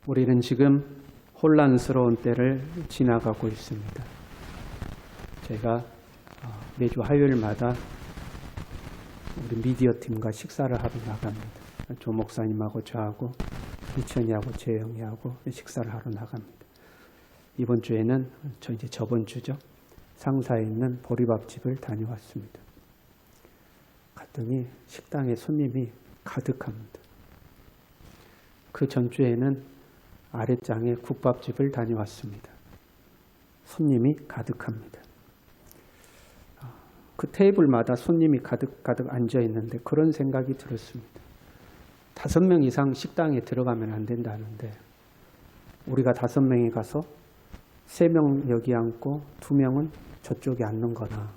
우리는 지금 혼란스러운 때를 지나가고 있습니다. 제가 매주 화요일마다 우리 미디어 팀과 식사를 하러 나갑니다. 조 목사님하고 저하고 이천이하고 재영이하고 식사를 하러 나갑니다. 이번 주에는 저번 주죠. 상사에 있는 보리밥집을 다녀왔습니다. 갔더니 식당에 손님이 가득합니다. 그 전주에는 아랫장에 국밥집을 다녀왔습니다. 손님이 가득합니다. 그 테이블마다 손님이 가득 앉아 있는데 그런 생각이 들었습니다. 5명 이상 식당에 들어가면 안 된다는데 우리가 5명이 가서 3명 여기 앉고 2명은 저쪽에 앉는 거나,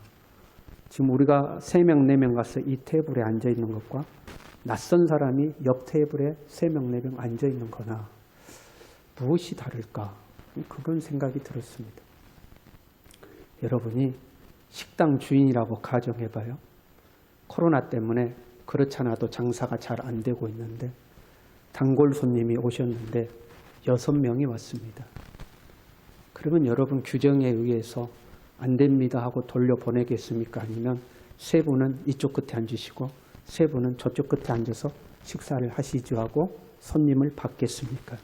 지금 우리가 3명, 4명 가서 이 테이블에 앉아 있는 것과 낯선 사람이 옆 테이블에 3명, 4명 앉아 있는 거나 무엇이 다를까? 그런 생각이 들었습니다. 여러분이 식당 주인이라고 가정해봐요. 코로나 때문에 그렇잖아도 장사가 잘 안 되고 있는데 단골 손님이 오셨는데 6명이 왔습니다. 그러면 여러분 규정에 의해서 안 됩니다 하고 돌려보내겠습니까? 아니면 3분은 이쪽 끝에 앉으시고 3분은 저쪽 끝에 앉아서 식사를 하시죠 하고 손님을 받겠습니까?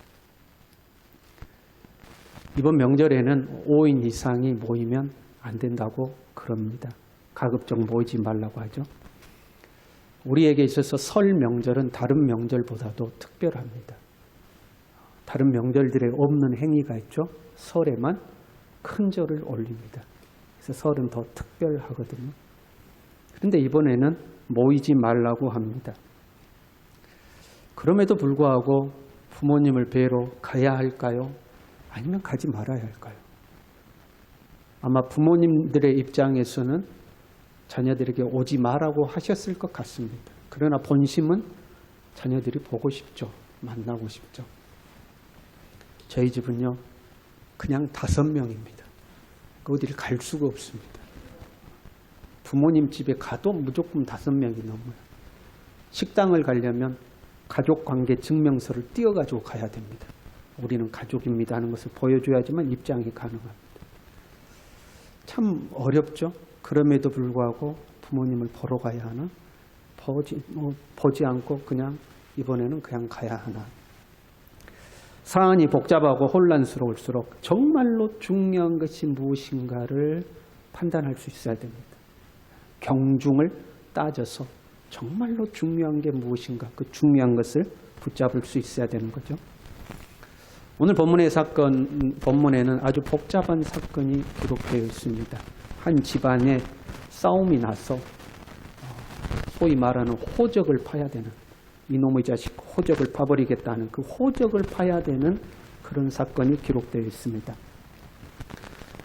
이번 명절에는 5인 이상이 모이면 안 된다고 그럽니다. 가급적 모이지 말라고 하죠. 우리에게 있어서 설 명절은 다른 명절보다도 특별합니다. 다른 명절들에 없는 행위가 있죠. 설에만 큰 절을 올립니다. 그래서 설은 더 특별하거든요. 그런데 이번에는 모이지 말라고 합니다. 그럼에도 불구하고 부모님을 뵈러 가야 할까요? 아니면 가지 말아야 할까요? 아마 부모님들의 입장에서는 자녀들에게 오지 마라고 하셨을 것 같습니다. 그러나 본심은 자녀들이 보고 싶죠. 만나고 싶죠. 저희 집은요, 그냥 5명입니다. 어디를 갈 수가 없습니다. 부모님 집에 가도 무조건 5명이 넘어요. 식당을 가려면 가족관계 증명서를 띄어가지고 가야 됩니다. 우리는 가족입니다 하는 것을 보여줘야지만 입장이 가능합니다. 참 어렵죠. 그럼에도 불구하고 부모님을 보러 가야 하나? 보지 않고 그냥 이번에는 그냥 가야 하나? 사안이 복잡하고 혼란스러울수록 정말로 중요한 것이 무엇인가를 판단할 수 있어야 됩니다. 경중을 따져서 정말로 중요한 게 무엇인가, 그 중요한 것을 붙잡을 수 있어야 되는 거죠. 오늘 본문에는 아주 복잡한 사건이 기록되어 있습니다. 한 집안에 싸움이 나서 소위 말하는 호적을 파야 되는, 이놈의 자식 호적을 파버리겠다는 그 호적을 파야 되는 그런 사건이 기록되어 있습니다.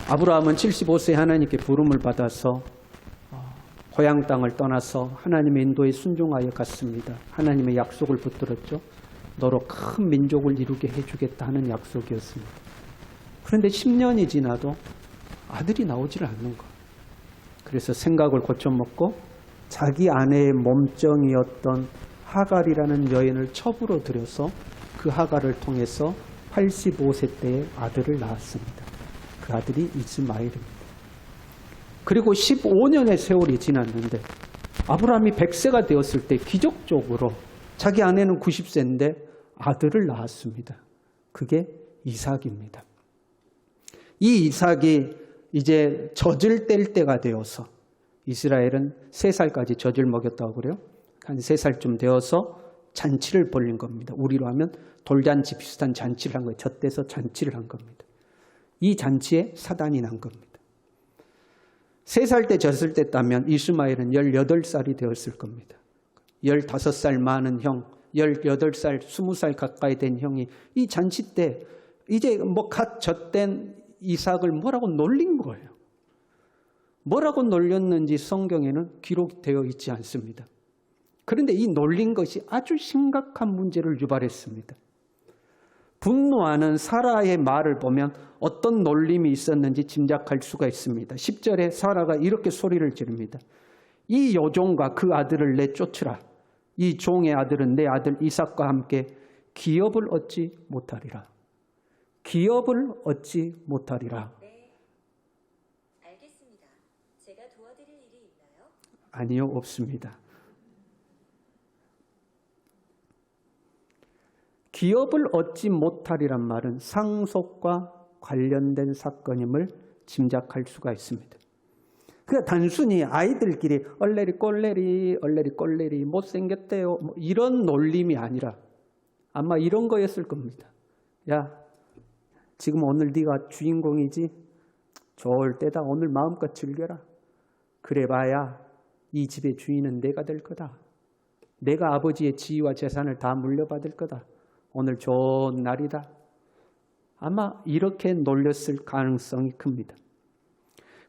아브라함은 75세 하나님께 부름을 받아서 고향 땅을 떠나서 하나님의 인도에 순종하여 갔습니다. 하나님의 약속을 붙들었죠. 너로 큰 민족을 이루게 해주겠다는 약속이었습니다. 그런데 10년이 지나도 아들이 나오질 않는 거예요. 그래서 생각을 고쳐먹고 자기 아내의 몸종이었던 하갈이라는 여인을 첩으로 들여서 그 하갈을 통해서 85세 때에 아들을 낳았습니다. 그 아들이 이스마엘입니다. 그리고 15년의 세월이 지났는데 아브라함이 100세가 되었을 때 기적적으로 자기 아내는 90세인데 아들을 낳았습니다. 그게 이삭입니다. 이 이삭이 이제 젖을 뗄 때가 되어서, 이스라엘은 3살까지 젖을 먹였다고 그래요. 한 3살쯤 되어서 잔치를 벌린 겁니다. 우리로 하면 돌잔치 비슷한 잔치를 한 거예요. 젖대서 잔치를 한 겁니다. 이 잔치에 사단이 난 겁니다. 3살 때 젖을 뗐다면 이스마엘은 18살이 되었을 겁니다. 15살 많은 형, 18살, 20살 가까이 된 형이 이 잔치 때 이제 갓 젖된 이삭을 뭐라고 놀린 거예요. 뭐라고 놀렸는지 성경에는 기록되어 있지 않습니다. 그런데 이 놀린 것이 아주 심각한 문제를 유발했습니다. 분노하는 사라의 말을 보면 어떤 놀림이 있었는지 짐작할 수가 있습니다. 10절에 사라가 이렇게 소리를 지릅니다. 이 여종과 그 아들을 내쫓으라. 이 종의 아들은 내 아들 이삭과 함께 기업을 얻지 못하리라. 기업을 얻지 못하리라. 네, 알겠습니다. 제가 도와드릴 일이 있나요? 아니요, 없습니다. 기업을 얻지 못하리란 말은 상속과 관련된 사건임을 짐작할 수가 있습니다. 그러니까 단순히 아이들끼리 얼레리 꼴레리 못생겼대요 뭐 이런 놀림이 아니라 아마 이런 거였을 겁니다. 야, 지금 오늘 네가 주인공이지? 좋을 때다. 오늘 마음껏 즐겨라. 그래봐야 이 집의 주인은 내가 될 거다. 내가 아버지의 지위와 재산을 다 물려받을 거다. 오늘 좋은 날이다. 아마 이렇게 놀렸을 가능성이 큽니다.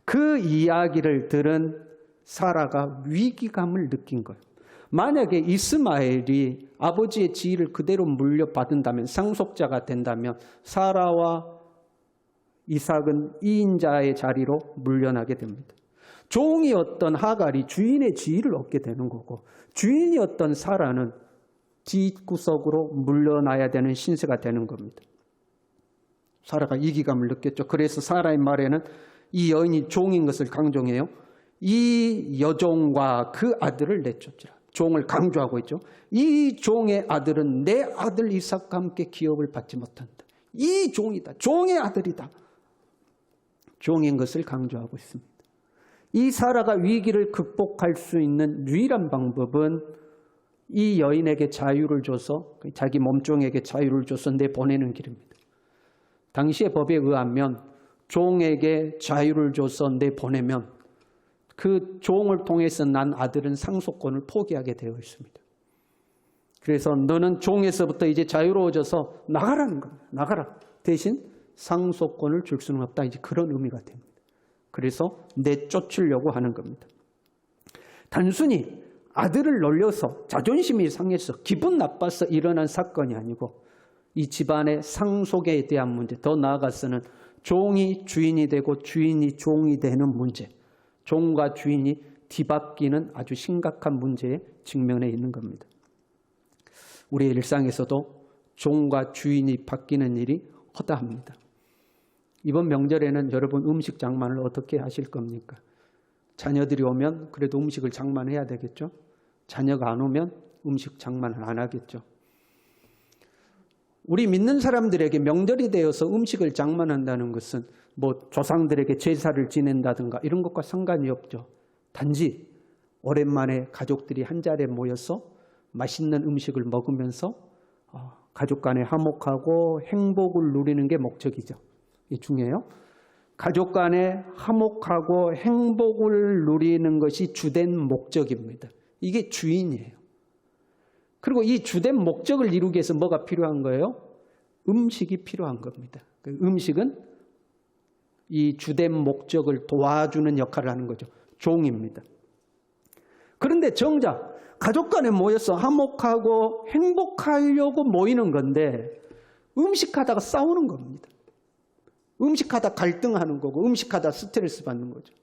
그 이야기를 들은 사라가 위기감을 느낀 거예요. 만약에 이스마엘이 아버지의 지위를 그대로 물려받는다면, 상속자가 된다면 사라와 이삭은 2인자의 자리로 물려나게 됩니다. 종이었던 하갈이 주인의 지위를 얻게 되는 거고, 주인이었던 사라는 뒷구석으로 물려나야 되는 신세가 되는 겁니다. 사라가 위기감을 느꼈죠. 그래서 사라의 말에는 이 여인이 종인 것을 강조해요. 이 여종과 그 아들을 내쫓으라. 종을 강조하고 있죠. 이 종의 아들은 내 아들 이삭과 함께 기업을 받지 못한다. 이 종이다. 종의 아들이다. 종인 것을 강조하고 있습니다. 이 사라가 위기를 극복할 수 있는 유일한 방법은 이 여인에게 자유를 줘서, 자기 몸종에게 자유를 줘서 내보내는 길입니다. 당시의 법에 의하면 종에게 자유를 줘서 내보내면 그 종을 통해서 난 아들은 상속권을 포기하게 되어 있습니다. 그래서 너는 종에서부터 이제 자유로워져서 나가라는 겁니다. 나가라. 대신 상속권을 줄 수는 없다. 이제 그런 의미가 됩니다. 그래서 내쫓으려고 하는 겁니다. 단순히 아들을 놀려서 자존심이 상해서 기분 나빠서 일어난 사건이 아니고 이 집안의 상속에 대한 문제, 더 나아가서는 종이 주인이 되고 주인이 종이 되는 문제, 종과 주인이 뒤바뀌는 아주 심각한 문제에 직면해 있는 겁니다. 우리의 일상에서도 종과 주인이 바뀌는 일이 허다합니다. 이번 명절에는 여러분 음식 장만을 어떻게 하실 겁니까? 자녀들이 오면 그래도 음식을 장만해야 되겠죠? 자녀가 안 오면 음식 장만을 안 하겠죠? 우리 믿는 사람들에게 명절이 되어서 음식을 장만한다는 것은 뭐 조상들에게 제사를 지낸다든가 이런 것과 상관이 없죠. 단지 오랜만에 가족들이 한자리에 모여서 맛있는 음식을 먹으면서 가족 간에 화목하고 행복을 누리는 게 목적이죠. 이게 중요해요. 가족 간에 화목하고 행복을 누리는 것이 주된 목적입니다. 이게 주인이에요. 그리고 이 주된 목적을 이루기 위해서 뭐가 필요한 거예요? 음식이 필요한 겁니다. 그 음식은 이 주된 목적을 도와주는 역할을 하는 거죠. 종입니다. 그런데 정작 가족 간에 모여서 화목하고 행복하려고 모이는 건데 음식하다가 싸우는 겁니다. 음식하다 갈등하는 거고 음식하다 스트레스 받는 거죠.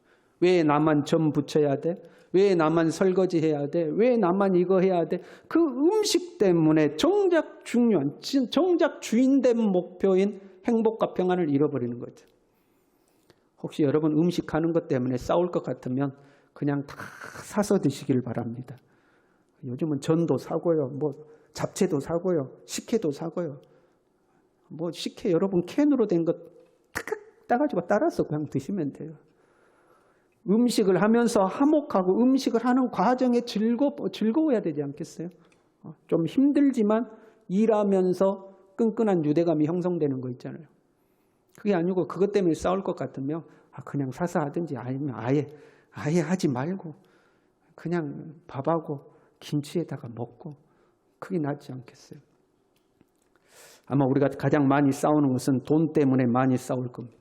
왜 나만 점 붙여야 돼? 왜 나만 설거지 해야 돼? 왜 나만 이거 해야 돼? 그 음식 때문에 정작 중요한, 정작 주인된 목표인 행복과 평안을 잃어버리는 거죠. 혹시 여러분 음식하는 것 때문에 싸울 것 같으면 그냥 다 사서 드시길 바랍니다. 요즘은 전도 사고요. 뭐 잡채도 사고요. 식혜도 사고요. 뭐 식혜 여러분 캔으로 된 것 탁탁 따가지고 따라서 그냥 드시면 돼요. 음식을 하면서 화목하고 음식을 하는 과정에 즐거워야 되지 않겠어요? 좀 힘들지만 일하면서 끈끈한 유대감이 형성되는 거 있잖아요. 그게 아니고 그것 때문에 싸울 것 같으면 그냥 사서 하든지 아니면 아예 하지 말고 그냥 밥하고 김치에다가 먹고 그게 낫지 않겠어요? 아마 우리가 가장 많이 싸우는 것은 돈 때문에 많이 싸울 겁니다.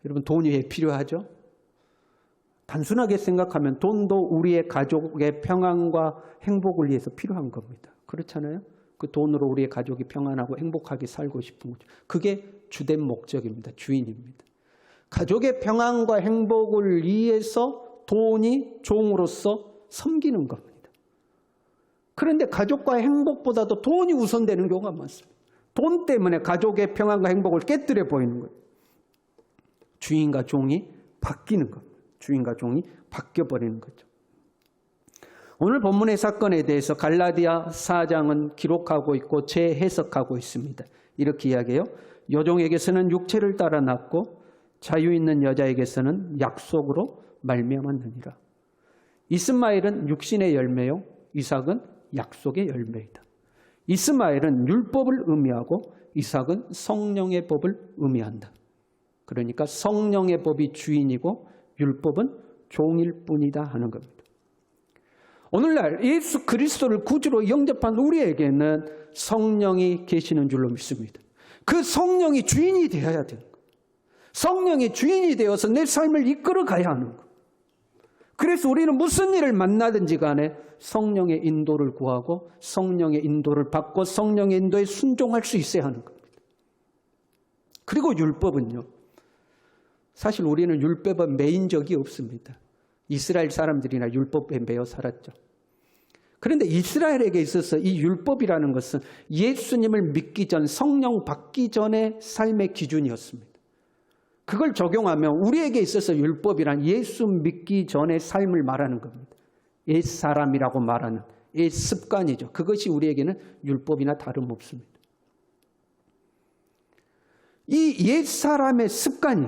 여러분 돈이 왜 필요하죠? 단순하게 생각하면 돈도 우리의 가족의 평안과 행복을 위해서 필요한 겁니다. 그렇잖아요? 그 돈으로 우리의 가족이 평안하고 행복하게 살고 싶은 거죠. 그게 주된 목적입니다. 주인입니다. 가족의 평안과 행복을 위해서 돈이 종으로서 섬기는 겁니다. 그런데 가족과의 행복보다도 돈이 우선되는 경우가 많습니다. 돈 때문에 가족의 평안과 행복을 깨뜨려 보이는 거예요. 주인과 종이 바뀌는 겁니다. 주인과 종이 바뀌어버리는 거죠. 오늘 본문의 사건에 대해서 갈라디아 4장은 기록하고 있고 재해석하고 있습니다. 이렇게 이야기해요. 여종에게서는 육체를 따라 낳고 자유 있는 여자에게서는 약속으로 말미암았느니라. 이스마엘은 육신의 열매요, 이삭은 약속의 열매이다. 이스마엘은 율법을 의미하고 이삭은 성령의 법을 의미한다. 그러니까 성령의 법이 주인이고 율법은 종일 뿐이다 하는 겁니다. 오늘날 예수 그리스도를 구주로 영접한 우리에게는 성령이 계시는 줄로 믿습니다. 그 성령이 주인이 되어야 되는 거예요. 성령이 주인이 되어서 내 삶을 이끌어 가야 하는 거예요. 그래서 우리는 무슨 일을 만나든지 간에 성령의 인도를 구하고 성령의 인도를 받고 성령의 인도에 순종할 수 있어야 하는 겁니다. 그리고 율법은요. 사실 우리는 율법에 매인 적이 없습니다. 이스라엘 사람들이나 율법에 매여 살았죠. 그런데 이스라엘에게 있어서 이 율법이라는 것은 예수님을 믿기 전, 성령 받기 전의 삶의 기준이었습니다. 그걸 적용하면 우리에게 있어서 율법이란 예수 믿기 전의 삶을 말하는 겁니다. 옛사람이라고 말하는 옛습관이죠. 그것이 우리에게는 율법이나 다름없습니다. 이 옛사람의 습관이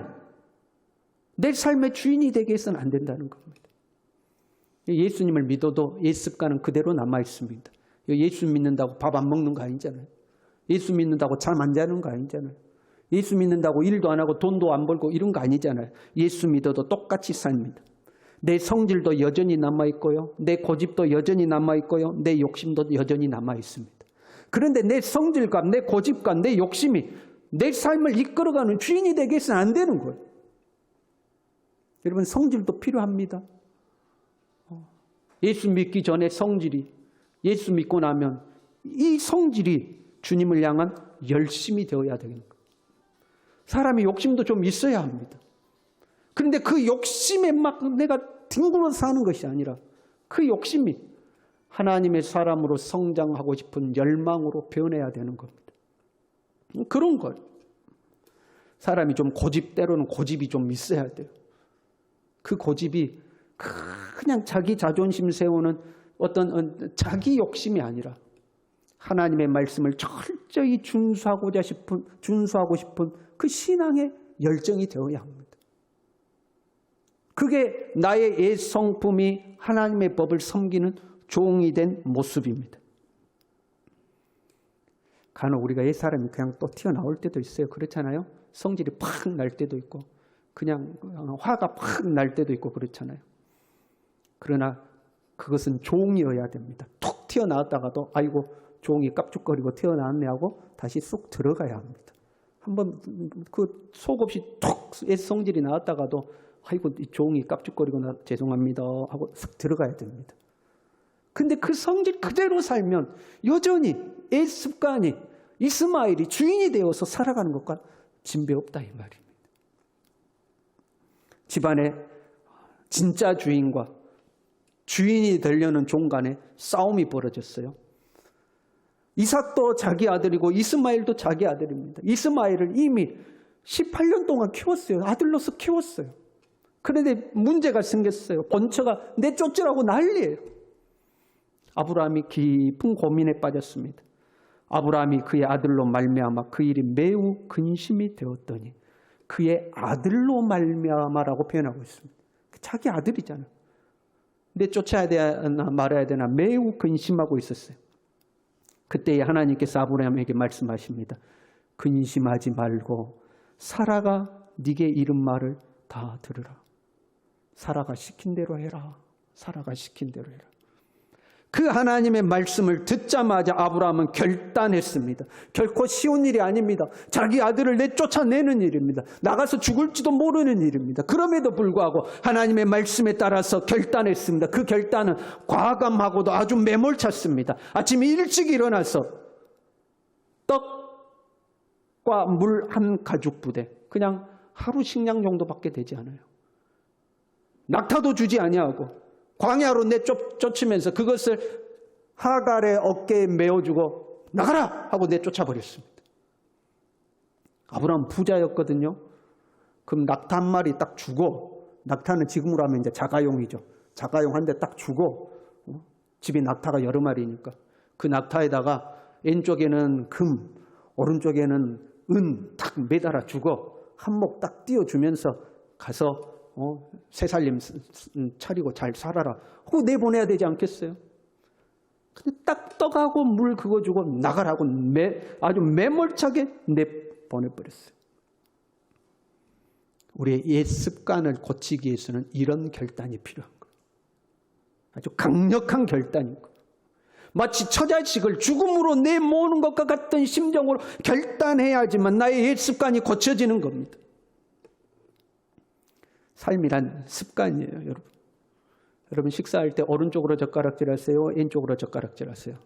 내 삶의 주인이 되게 해서는 안 된다는 겁니다. 예수님을 믿어도 옛습관은 그대로 남아있습니다. 예수 믿는다고 밥 안 먹는 거 아니잖아요. 예수 믿는다고 잠 안 자는 거 아니잖아요. 예수 믿는다고 일도 안 하고 돈도 안 벌고 이런 거 아니잖아요. 예수 믿어도 똑같이 삽니다. 내 성질도 여전히 남아있고요. 내 고집도 여전히 남아있고요. 내 욕심도 여전히 남아있습니다. 그런데 내 성질과 내 고집과 내 욕심이 내 삶을 이끌어가는 주인이 되게 해서는 안 되는 거예요. 여러분, 성질도 필요합니다. 예수 믿기 전에 성질이, 예수 믿고 나면 이 성질이 주님을 향한 열심이 되어야 되는 거예요. 사람이 욕심도 좀 있어야 합니다. 그런데 그 욕심에 막 내가 뒹굴어 사는 것이 아니라 그 욕심이 하나님의 사람으로 성장하고 싶은 열망으로 변해야 되는 겁니다. 그런 걸. 사람이 좀 때로는 고집이 좀 있어야 돼요. 그 고집이 그냥 자기 자존심 세우는 어떤 자기 욕심이 아니라 하나님의 말씀을 철저히 준수하고 싶은 그 신앙의 열정이 되어야 합니다. 그게 나의 옛 성품이 하나님의 법을 섬기는 종이 된 모습입니다. 간혹 우리가 옛 사람이 그냥 또 튀어나올 때도 있어요. 그렇잖아요. 성질이 팍 날 때도 있고 그냥 화가 팍 날 때도 있고 그렇잖아요. 그러나 그것은 종이어야 됩니다. 툭 튀어나왔다가도 아이고 종이 깝죽거리고 튀어나왔네 하고 다시 쑥 들어가야 합니다. 한번 그 속 없이 툭 옛 성질이 나왔다가도 아이고 이 종이 깝죽거리고 죄송합니다 하고 쑥 들어가야 됩니다. 근데 그 성질 그대로 살면 여전히 옛 습관이 이스마엘이 주인이 되어서 살아가는 것과 진배 없다 이 말입니다. 집안에 진짜 주인과 주인이 되려는 종 간에 싸움이 벌어졌어요. 이삭도 자기 아들이고 이스마엘도 자기 아들입니다. 이스마엘을 이미 18년 동안 키웠어요. 아들로서 키웠어요. 그런데 문제가 생겼어요. 본처가 내쫓으라고 난리예요. 아브라함이 깊은 고민에 빠졌습니다. 아브라함이 그의 아들로 말미암아 그 일이 매우 근심이 되었더니 그의 아들로 말미암아라고 표현하고 있습니다. 자기 아들이잖아요. 내쫓아야 되나 말아야 되나 매우 근심하고 있었어요. 그때 하나님께서 아브라함에게 말씀하십니다. 근심하지 말고 사라가 네게 이른 말을 다 들으라. 사라가 시킨 대로 해라. 사라가 시킨 대로 해라. 그 하나님의 말씀을 듣자마자 아브라함은 결단했습니다. 결코 쉬운 일이 아닙니다. 자기 아들을 내쫓아내는 일입니다. 나가서 죽을지도 모르는 일입니다. 그럼에도 불구하고 하나님의 말씀에 따라서 결단했습니다. 그 결단은 과감하고도 아주 매몰찼습니다. 아침에 일찍 일어나서 떡과 물 한 가죽 부대, 그냥 하루 식량 정도밖에 되지 않아요. 낙타도 주지 아니하고 광야로 내쫓으면서 그것을 하갈의 어깨에 메어주고 나가라! 하고 내쫓아버렸습니다. 아브라함 부자였거든요. 그럼 낙타 한 마리 딱 주고, 낙타는 지금으로 하면 이제 자가용이죠. 자가용 한 대 딱 주고, 집에 낙타가 여러 마리니까 그 낙타에다가 왼쪽에는 금, 오른쪽에는 은 딱 매달아 주고 한몫 딱 띄워주면서 가서 새살림 차리고 잘 살아라 하고 내보내야 되지 않겠어요? 근데 딱 떡하고 물 그거 주고 나가라고 아주 매몰차게 내보내버렸어요. 우리의 옛 습관을 고치기 위해서는 이런 결단이 필요한 거예요. 아주 강력한 결단인 거예요. 마치 처자식을 죽음으로 내모으는 것과 같은 심정으로 결단해야지만 나의 옛 습관이 고쳐지는 겁니다. 삶이란 습관이에요, 여러분. 여러분 식사할 때 오른쪽으로 젓가락질 하세요? 왼쪽으로 젓가락질 하세요?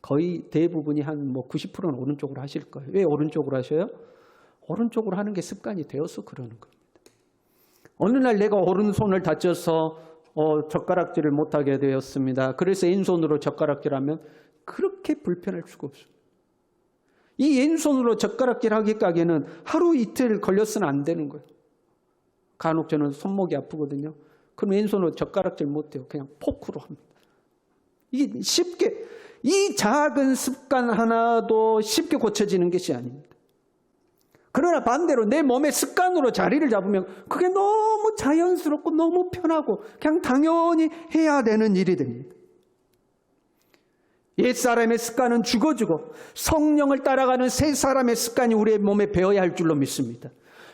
거의 대부분이 한 90%는 오른쪽으로 하실 거예요. 왜 오른쪽으로 하셔요? 오른쪽으로 하는 게 습관이 되어서 그러는 겁니다. 어느 날 내가 오른손을 다쳐서 젓가락질을 못하게 되었습니다. 그래서 왼손으로 젓가락질하면 그렇게 불편할 수가 없습니다. 이 왼손으로 젓가락질 하기까지는 하루 이틀 걸렸으면 안 되는 거예요. 간혹 저는 손목이 아프거든요. 그럼 왼손으로 젓가락질 못해요. 그냥 포크로 합니다. 이게 쉽게, 이 작은 습관 하나도 쉽게 고쳐지는 것이 아닙니다. 그러나 반대로 내 몸의 습관으로 자리를 잡으면 그게 너무 자연스럽고 너무 편하고 그냥 당연히 해야 되는 일이 됩니다. 옛사람의 습관은 죽어주고 성령을 따라가는 새 사람의 습관이 우리의 몸에 배어야 할 줄로 믿습니다.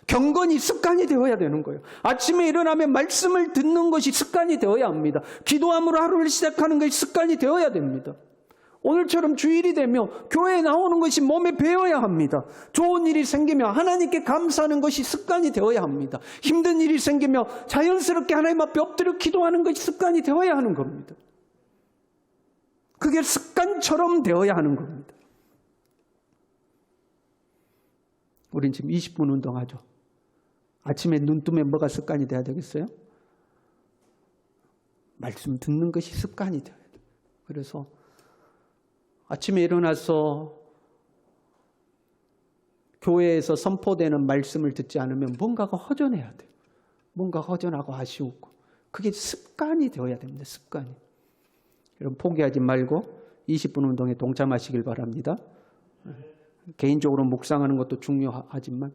경건이 습관이 되어야 되는 거예요. 아침에 일어나면 말씀을 듣는 것이 습관이 되어야 합니다. 기도함으로 하루를 시작하는 것이 습관이 되어야 됩니다. 오늘처럼 주일이 되며 교회에 나오는 것이 몸에 배어야 합니다. 좋은 일이 생기며 하나님께 감사하는 것이 습관이 되어야 합니다. 힘든 일이 생기며 자연스럽게 하나님 앞에 엎드려 기도하는 것이 습관이 되어야 하는 겁니다. 그게 습관처럼 되어야 하는 겁니다. 우린 지금 20분 운동하죠. 아침에 눈 뜨면 뭐가 습관이 돼야 되겠어요? 말씀 듣는 것이 습관이 돼야 돼요. 그래서 아침에 일어나서 교회에서 선포되는 말씀을 듣지 않으면 뭔가가 허전해야 돼요. 뭔가 허전하고 아쉬웠고. 그게 습관이 되어야 됩니다. 습관이. 여러분 포기하지 말고 20분 운동에 동참하시길 바랍니다. 개인적으로 묵상하는 것도 중요하지만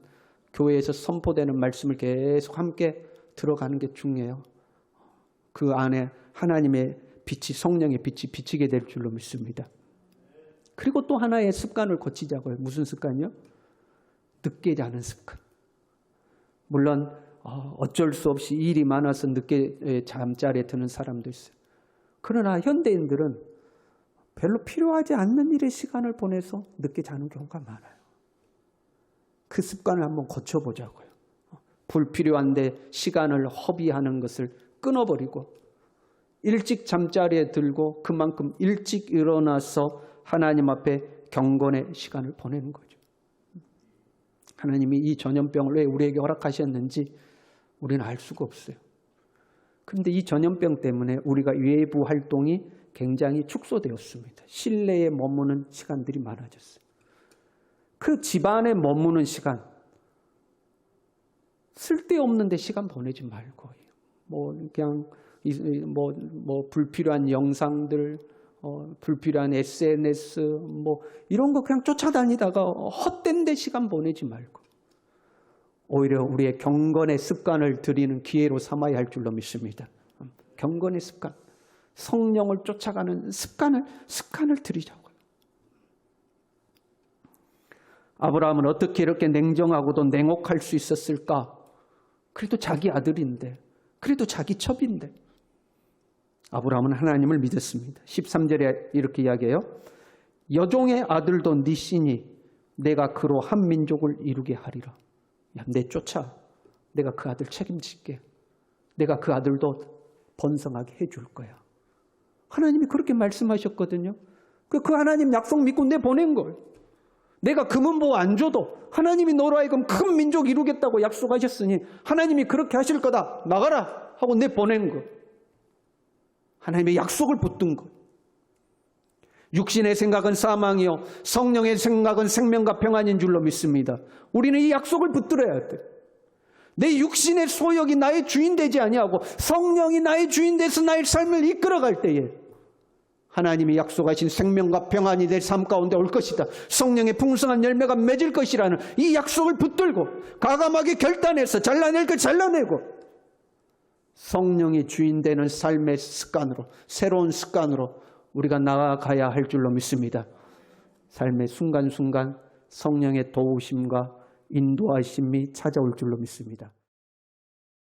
교회에서 선포되는 말씀을 계속 함께 들어가는 게 중요해요. 그 안에 하나님의 빛이, 성령의 빛이 비치게 될 줄로 믿습니다. 그리고 또 하나의 습관을 고치자고요. 무슨 습관이요? 늦게 자는 습관. 물론 어쩔 수 없이 일이 많아서 늦게 잠자리에 드는 사람도 있어요. 그러나 현대인들은 별로 필요하지 않는 일에 시간을 보내서 늦게 자는 경우가 많아요. 그 습관을 한번 고쳐보자고요. 불필요한데 시간을 허비하는 것을 끊어버리고 일찍 잠자리에 들고 그만큼 일찍 일어나서 하나님 앞에 경건의 시간을 보내는 거죠. 하나님이 이 전염병을 왜 우리에게 허락하셨는지 우리는 알 수가 없어요. 그런데 이 전염병 때문에 우리가 외부 활동이 굉장히 축소되었습니다. 실내에 머무는 시간들이 많아졌어요. 그 집안에 머무는 시간, 쓸데없는데 시간 보내지 말고 그냥 불필요한 영상들, 불필요한 SNS 이런 거 그냥 쫓아다니다가 헛된 데 시간 보내지 말고 오히려 우리의 경건의 습관을 들이는 기회로 삼아야 할 줄로 믿습니다. 경건의 습관, 성령을 쫓아가는 습관을 들이자고요. 아브라함은 어떻게 이렇게 냉정하고도 냉혹할 수 있었을까? 그래도 자기 아들인데, 그래도 자기 첩인데. 아브라함은 하나님을 믿었습니다. 13절에 이렇게 이야기해요. 여종의 아들도 네 씨니 내가 그로 한 민족을 이루게 하리라. 야, 내쫓아. 내가 그 아들 책임질게. 내가 그 아들도 번성하게 해줄 거야. 하나님이 그렇게 말씀하셨거든요. 그 하나님 약속 믿고 내보낸 걸. 내가 금은 뭐 안 줘도 하나님이 너로 하여금 큰 민족 이루겠다고 약속하셨으니 하나님이 그렇게 하실 거다. 나가라 하고 내보낸 거. 하나님의 약속을 붙든 것. 육신의 생각은 사망이요 성령의 생각은 생명과 평안인 줄로 믿습니다. 우리는 이 약속을 붙들어야 돼. 내 육신의 소욕이 나의 주인 되지 아니하고 성령이 나의 주인 돼서 나의 삶을 이끌어갈 때에 하나님이 약속하신 생명과 평안이 내 삶 가운데 올 것이다. 성령의 풍성한 열매가 맺을 것이라는 이 약속을 붙들고 과감하게 결단해서 잘라낼 걸 잘라내고 성령이 주인 되는 삶의 습관으로, 새로운 습관으로 우리가 나아가야 할 줄로 믿습니다. 삶의 순간순간 성령의 도우심과 인도하심이 찾아올 줄로 믿습니다.